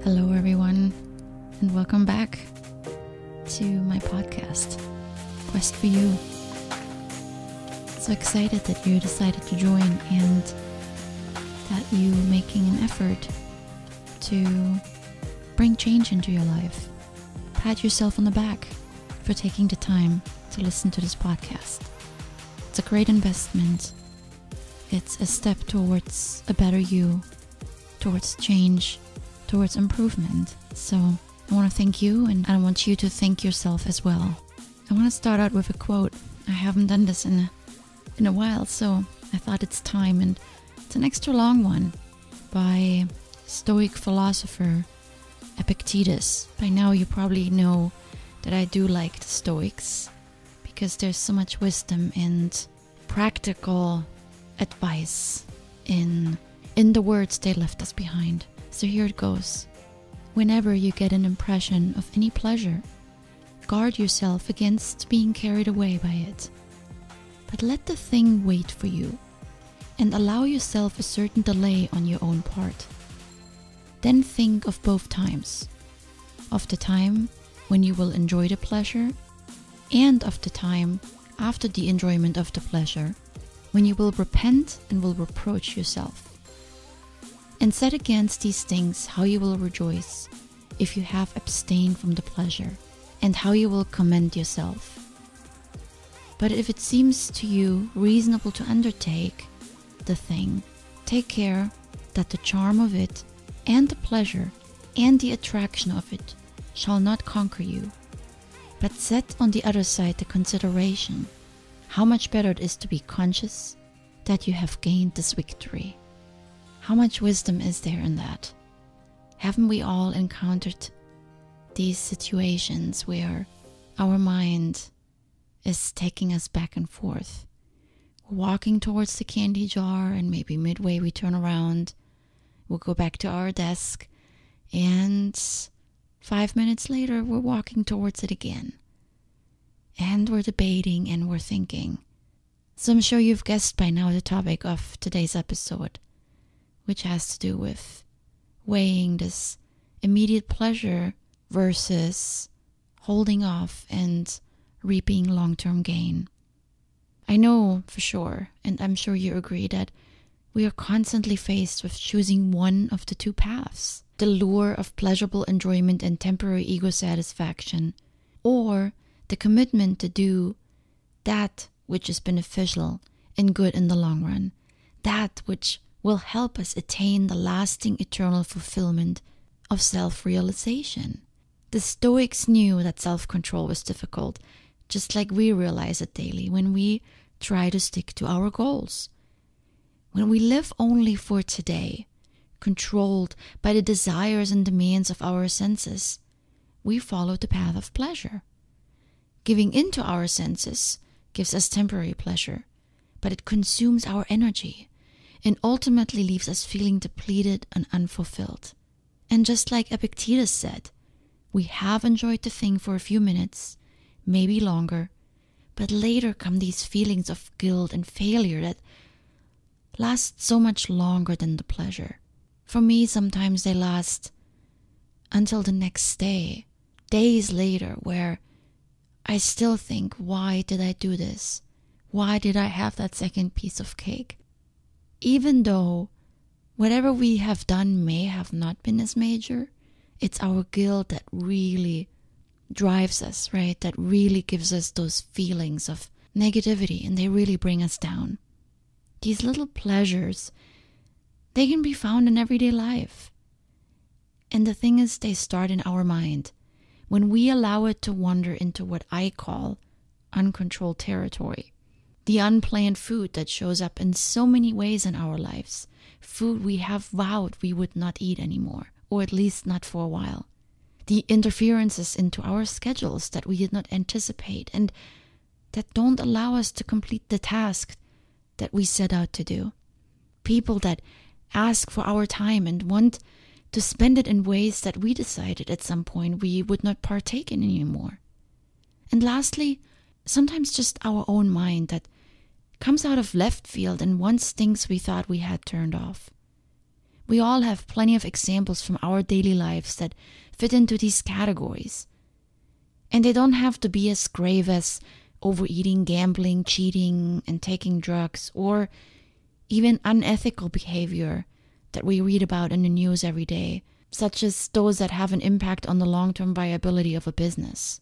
Hello everyone, and welcome back to my podcast, Quest for You. So excited that you decided to join and that you making an effort to bring change into your life. Pat yourself on the back for taking the time to listen to this podcast. It's a great investment. It's a step towards a better you, towards change, towards improvement. So I want to thank you, and I want you to thank yourself as well. I want to start out with a quote. I haven't done this in a while, so I thought it's time, and it's an extra long one by Stoic philosopher Epictetus. By now you probably know that I do like the Stoics because there's so much wisdom and practical advice in the words they left us behind. So here it goes. Whenever you get an impression of any pleasure, guard yourself against being carried away by it. But let the thing wait for you, and allow yourself a certain delay on your own part. Then think of both times. Of the time when you will enjoy the pleasure, and of the time after the enjoyment of the pleasure, when you will repent and will reproach yourself. And set against these things how you will rejoice if you have abstained from the pleasure, and how you will commend yourself. But if it seems to you reasonable to undertake the thing, take care that the charm of it, and the pleasure, and the attraction of it shall not conquer you, but set on the other side the consideration how much better it is to be conscious that you have gained this victory. How much wisdom is there in that? Haven't we all encountered these situations where our mind is taking us back and forth? We're walking towards the candy jar, and maybe midway we turn around. We'll go back to our desk, and 5 minutes later we're walking towards it again. And we're debating and we're thinking. So I'm sure you've guessed by now the topic of today's episode, which has to do with weighing this immediate pleasure versus holding off and reaping long-term gain. I know for sure, and I'm sure you agree, that we are constantly faced with choosing one of the two paths: the lure of pleasurable enjoyment and temporary ego satisfaction, or the commitment to do that which is beneficial and good in the long run, that which will help us attain the lasting eternal fulfillment of self-realization. The Stoics knew that self-control was difficult, just like we realize it daily when we try to stick to our goals. When we live only for today, controlled by the desires and demands of our senses, we follow the path of pleasure. Giving in to our senses gives us temporary pleasure, but it consumes our energy and ultimately leaves us feeling depleted and unfulfilled. And just like Epictetus said, we have enjoyed the thing for a few minutes, maybe longer, but later come these feelings of guilt and failure that last so much longer than the pleasure. For me, sometimes they last until the next day, days later, where I still think, why did I do this? Why did I have that second piece of cake? Even though whatever we have done may have not been as major, it's our guilt that really drives us, right? That really gives us those feelings of negativity, and they really bring us down. These little pleasures, they can be found in everyday life. And the thing is, they start in our mind. When we allow it to wander into what I call uncontrolled territory. The unplanned food that shows up in so many ways in our lives. Food we have vowed we would not eat anymore, or at least not for a while. The interferences into our schedules that we did not anticipate and that don't allow us to complete the task that we set out to do. People that ask for our time and want to spend it in ways that we decided at some point we would not partake in anymore. And lastly, sometimes just our own mind that comes out of left field and wants things we thought we had turned off. We all have plenty of examples from our daily lives that fit into these categories. And they don't have to be as grave as overeating, gambling, cheating, and taking drugs, or even unethical behavior that we read about in the news every day, such as those that have an impact on the long-term viability of a business.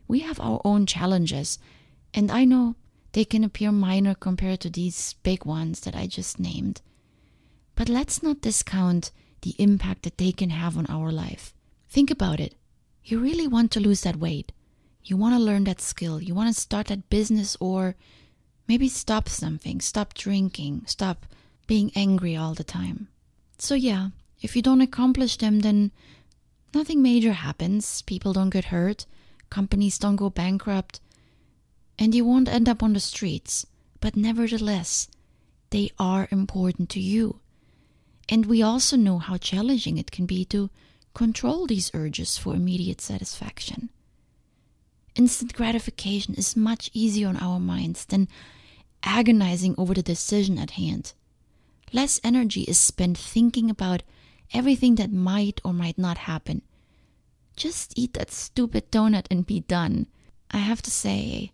We have our own challenges, and I know they can appear minor compared to these big ones that I just named. But let's not discount the impact that they can have on our life. Think about it. You really want to lose that weight. You want to learn that skill. You want to start that business, or maybe stop something. Stop drinking. Stop being angry all the time. So yeah, if you don't accomplish them, then nothing major happens. People don't get hurt. Companies don't go bankrupt. And you won't end up on the streets. But nevertheless, they are important to you. And we also know how challenging it can be to control these urges for immediate satisfaction. Instant gratification is much easier on our minds than agonizing over the decision at hand. Less energy is spent thinking about everything that might or might not happen. Just eat that stupid donut and be done. I have to say,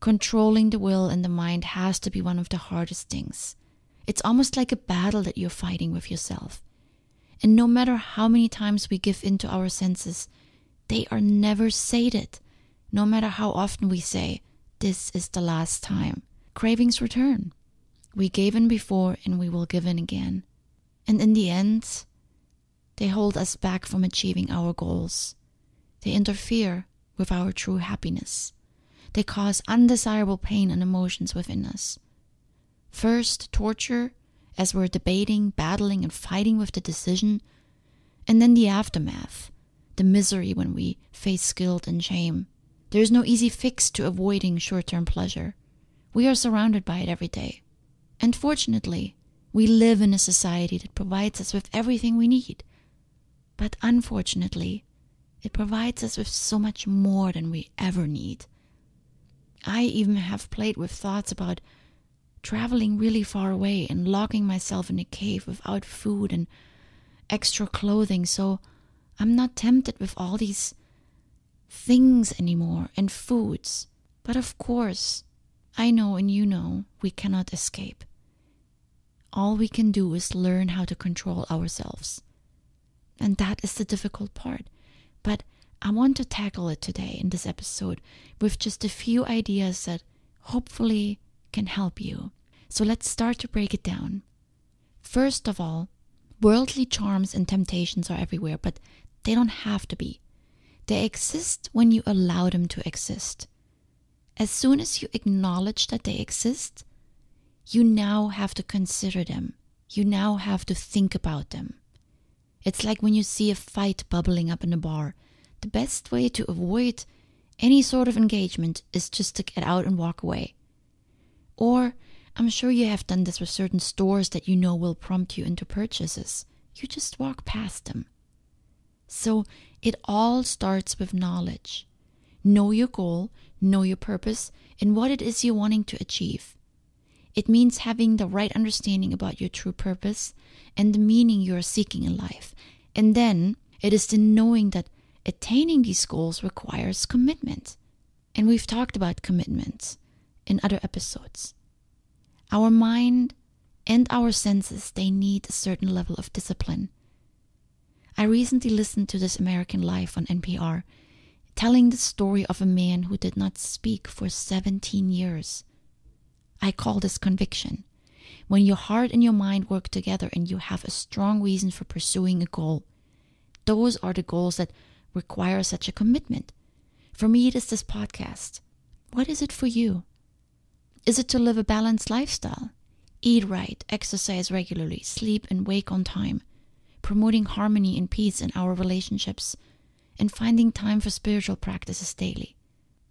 controlling the will and the mind has to be one of the hardest things. It's almost like a battle that you're fighting with yourself. And no matter how many times we give in to our senses, they are never sated. No matter how often we say, this is the last time. Cravings return. We gave in before and we will give in again. And in the end, they hold us back from achieving our goals. They interfere with our true happiness. They cause undesirable pain and emotions within us. First, torture, as we're debating, battling, and fighting with the decision, and then the aftermath, the misery when we face guilt and shame. There is no easy fix to avoiding short-term pleasure. We are surrounded by it every day. And fortunately, we live in a society that provides us with everything we need. But unfortunately, it provides us with so much more than we ever need. I even have played with thoughts about traveling really far away and locking myself in a cave without food and extra clothing, so I'm not tempted with all these things anymore and foods. But of course, I know and you know we cannot escape. All we can do is learn how to control ourselves. And that is the difficult part. But I want to tackle it today in this episode with just a few ideas that hopefully can help you. So let's start to break it down. First of all, worldly charms and temptations are everywhere, but they don't have to be. They exist when you allow them to exist. As soon as you acknowledge that they exist, you now have to consider them. You now have to think about them. It's like when you see a fight bubbling up in a bar. The best way to avoid any sort of engagement is just to get out and walk away. Or, I'm sure you have done this with certain stores that you know will prompt you into purchases. You just walk past them. So, it all starts with knowledge. Know your goal, know your purpose, and what it is you're wanting to achieve. It means having the right understanding about your true purpose and the meaning you are seeking in life. And then, it is the knowing that attaining these goals requires commitment. And we've talked about commitment in other episodes. Our mind and our senses, they need a certain level of discipline. I recently listened to This American Life on NPR, telling the story of a man who did not speak for 17 years. I call this conviction. When your heart and your mind work together and you have a strong reason for pursuing a goal, those are the goals that require such a commitment. For me, it is this podcast. What is it for you? Is it to live a balanced lifestyle? Eat right, exercise regularly, sleep and wake on time, promoting harmony and peace in our relationships, and finding time for spiritual practices daily.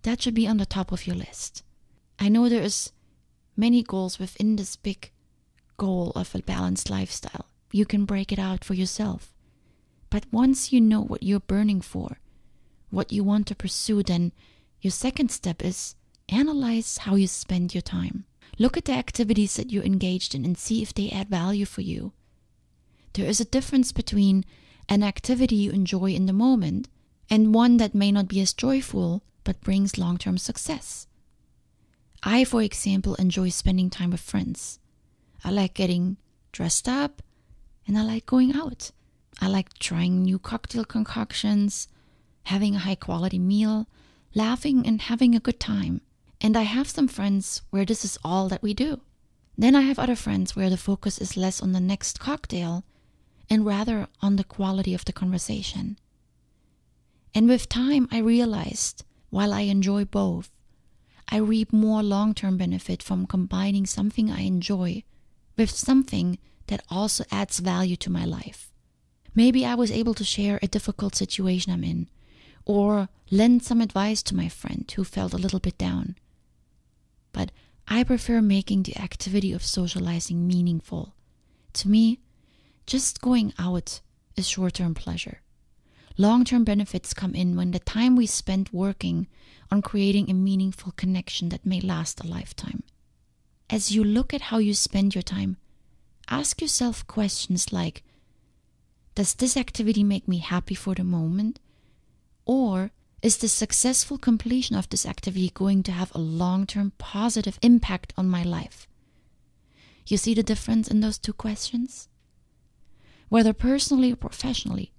That should be on the top of your list. I know there is many goals within this big goal of a balanced lifestyle. You can break it out for yourself. But once you know what you're burning for, what you want to pursue, then your second step is analyze how you spend your time. Look at the activities that you're engaged in and see if they add value for you. There is a difference between an activity you enjoy in the moment and one that may not be as joyful but brings long-term success. I, for example, enjoy spending time with friends. I like getting dressed up and I like going out. I like trying new cocktail concoctions, having a high-quality meal, laughing and having a good time. And I have some friends where this is all that we do. Then I have other friends where the focus is less on the next cocktail and rather on the quality of the conversation. And with time, I realized, while I enjoy both, I reap more long-term benefit from combining something I enjoy with something that also adds value to my life. Maybe I was able to share a difficult situation I'm in, or lend some advice to my friend who felt a little bit down. But I prefer making the activity of socializing meaningful. To me, just going out is short-term pleasure. Long-term benefits come in when the time we spend working on creating a meaningful connection that may last a lifetime. As you look at how you spend your time, ask yourself questions like, does this activity make me happy for the moment? Or is the successful completion of this activity going to have a long-term positive impact on my life? You see the difference in those two questions? Whether personally or professionally,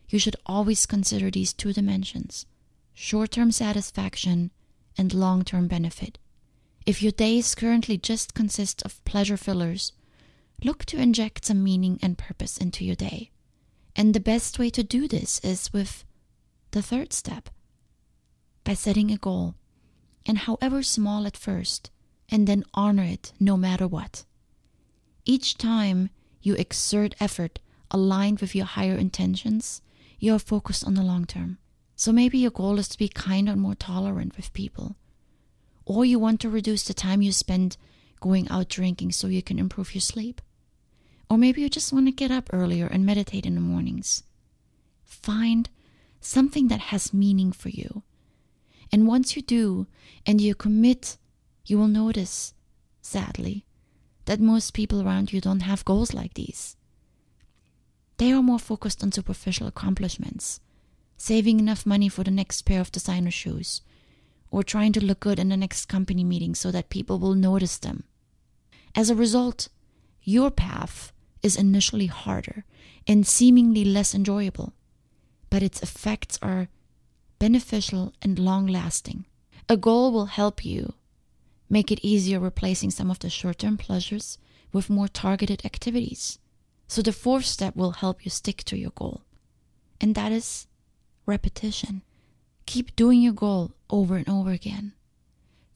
you should always consider these two dimensions: short-term satisfaction and long-term benefit. If your days currently just consist of pleasure fillers, look to inject some meaning and purpose into your day. And the best way to do this is with the third step, by setting a goal, and however small at first, and then honor it no matter what. Each time you exert effort aligned with your higher intentions, you are focused on the long term. So maybe your goal is to be kinder and more tolerant with people. Or you want to reduce the time you spend going out drinking so you can improve your sleep. Or maybe you just want to get up earlier and meditate in the mornings. Find something that has meaning for you. And once you do, and you commit, you will notice, sadly, that most people around you don't have goals like these. They are more focused on superficial accomplishments, saving enough money for the next pair of designer shoes, or trying to look good in the next company meeting so that people will notice them. As a result, your path is initially harder and seemingly less enjoyable, but its effects are beneficial and long-lasting. A goal will help you make it easier replacing some of the short-term pleasures with more targeted activities. So the fourth step will help you stick to your goal, and that is repetition. Keep doing your goal over and over again.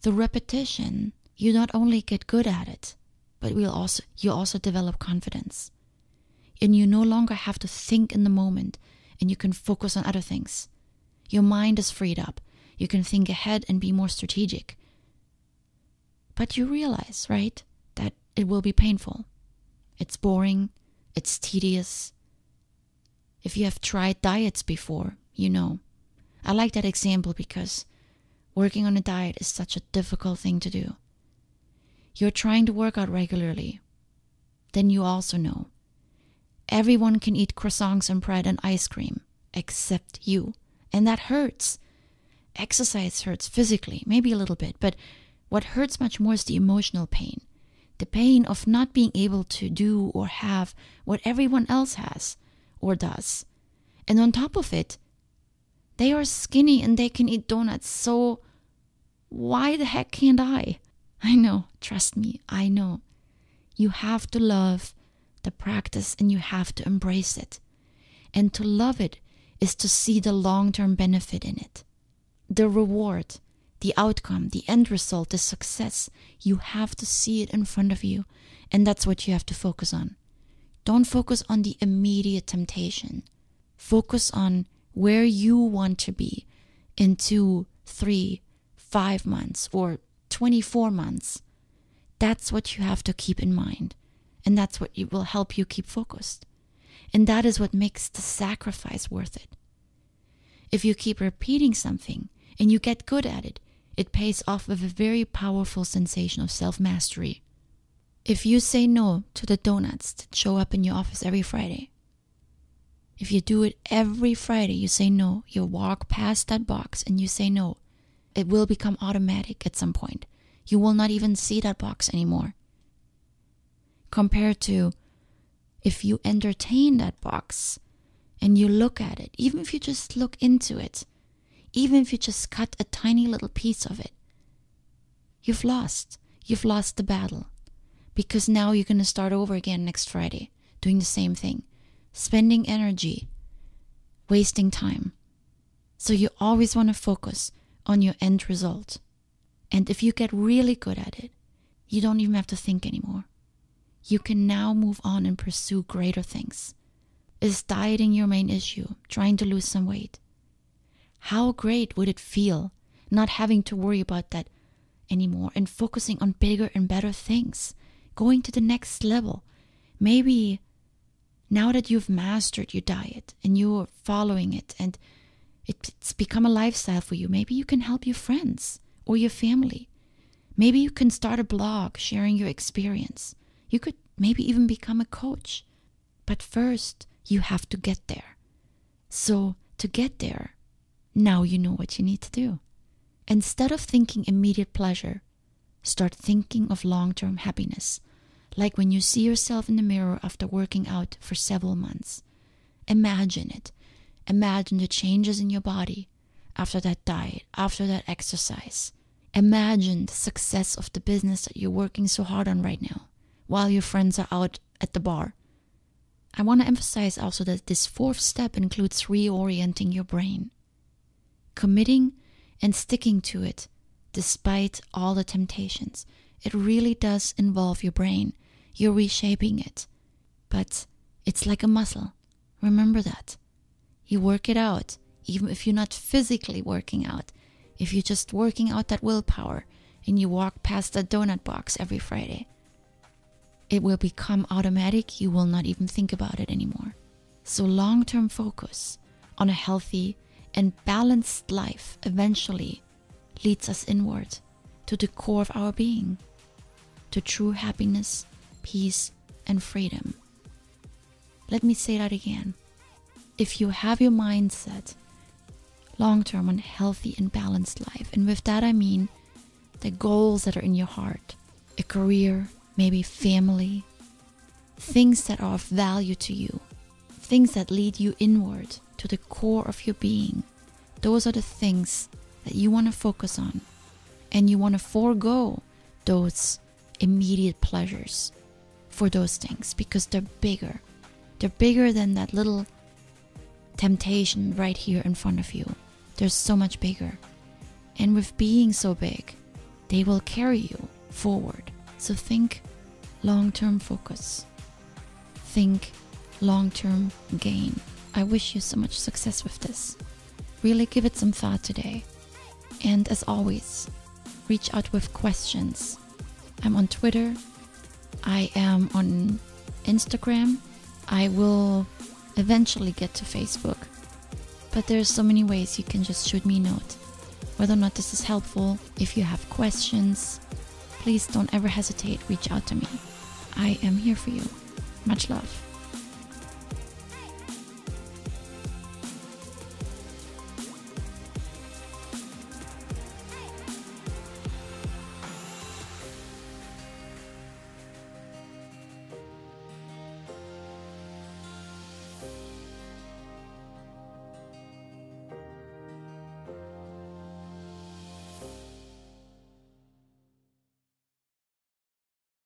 The repetition, you not only get good at it, but you also develop confidence. And you no longer have to think in the moment, and you can focus on other things. Your mind is freed up. You can think ahead and be more strategic. But you realize, right, that it will be painful. It's boring. It's tedious. If you have tried diets before, you know. I like that example because working on a diet is such a difficult thing to do. You're trying to work out regularly. Then you also know everyone can eat croissants and bread and ice cream except you. And that hurts. Exercise hurts physically, maybe a little bit, but what hurts much more is the emotional pain. The pain of not being able to do or have what everyone else has or does. And on top of it, they are skinny and they can eat donuts, so why the heck can't I? I know, trust me, I know. You have to love the practice and you have to embrace it. And to love it is to see the long-term benefit in it. The reward, the outcome, the end result, the success, you have to see it in front of you. And that's what you have to focus on. Don't focus on the immediate temptation. Focus on where you want to be in 2, 3, 5 months or 24 months. That's what you have to keep in mind. And that's what will help you keep focused. And that is what makes the sacrifice worth it. If you keep repeating something and you get good at it, it pays off with a very powerful sensation of self-mastery. If you say no to the donuts that show up in your office every Friday, If you do it every Friday, you say no. You walk past that box and you say no. It will become automatic at some point. You will not even see that box anymore. Compared to if you entertain that box and you look at it, even if you just look into it, even if you just cut a tiny little piece of it, you've lost. You've lost the battle. Because now you're going to start over again next Friday, doing the same thing. Spending energy, wasting time. So you always want to focus on your end result. And if you get really good at it, you don't even have to think anymore. You can now move on and pursue greater things. Is dieting your main issue? Trying to lose some weight? How great would it feel not having to worry about that anymore and focusing on bigger and better things? Going to the next level. Maybe now that you've mastered your diet and you're following it and it's become a lifestyle for you, maybe you can help your friends or your family. Maybe you can start a blog sharing your experience. You could maybe even become a coach. But first, you have to get there. So to get there, now you know what you need to do. Instead of thinking immediate pleasure, start thinking of long-term happiness. Like when you see yourself in the mirror after working out for several months. Imagine it. Imagine the changes in your body after that diet, after that exercise. Imagine the success of the business that you're working so hard on right now, while your friends are out at the bar. I want to emphasize also that this fourth step includes reorienting your brain. Committing and sticking to it despite all the temptations. It really does involve your brain. You're reshaping it. But it's like a muscle. Remember that. You work it out, even if you're not physically working out. If you're just working out that willpower and you walk past that donut box every Friday, it will become automatic. You will not even think about it anymore. So long-term focus on a healthy and balanced life eventually leads us inward to the core of our being, to true happiness, peace, and freedom. Let me say that again. If you have your mindset long-term on a healthy and balanced life, and with that I mean the goals that are in your heart, a career, maybe family, things that are of value to you, things that lead you inward to the core of your being, those are the things that you want to focus on, and you want to forego those immediate pleasures for those things because they're bigger. They're bigger than that little temptation right here in front of you. They're so much bigger. And with being so big, they will carry you forward. So think long-term focus. Think long-term gain. I wish you so much success with this. Really give it some thought today. And as always, reach out with questions. I'm on Twitter. I am on Instagram. I will eventually get to Facebook. But there's so many ways you can just shoot me a note. Whether or not this is helpful, if you have questions, please don't ever hesitate. Reach out to me. I am here for you. Much love.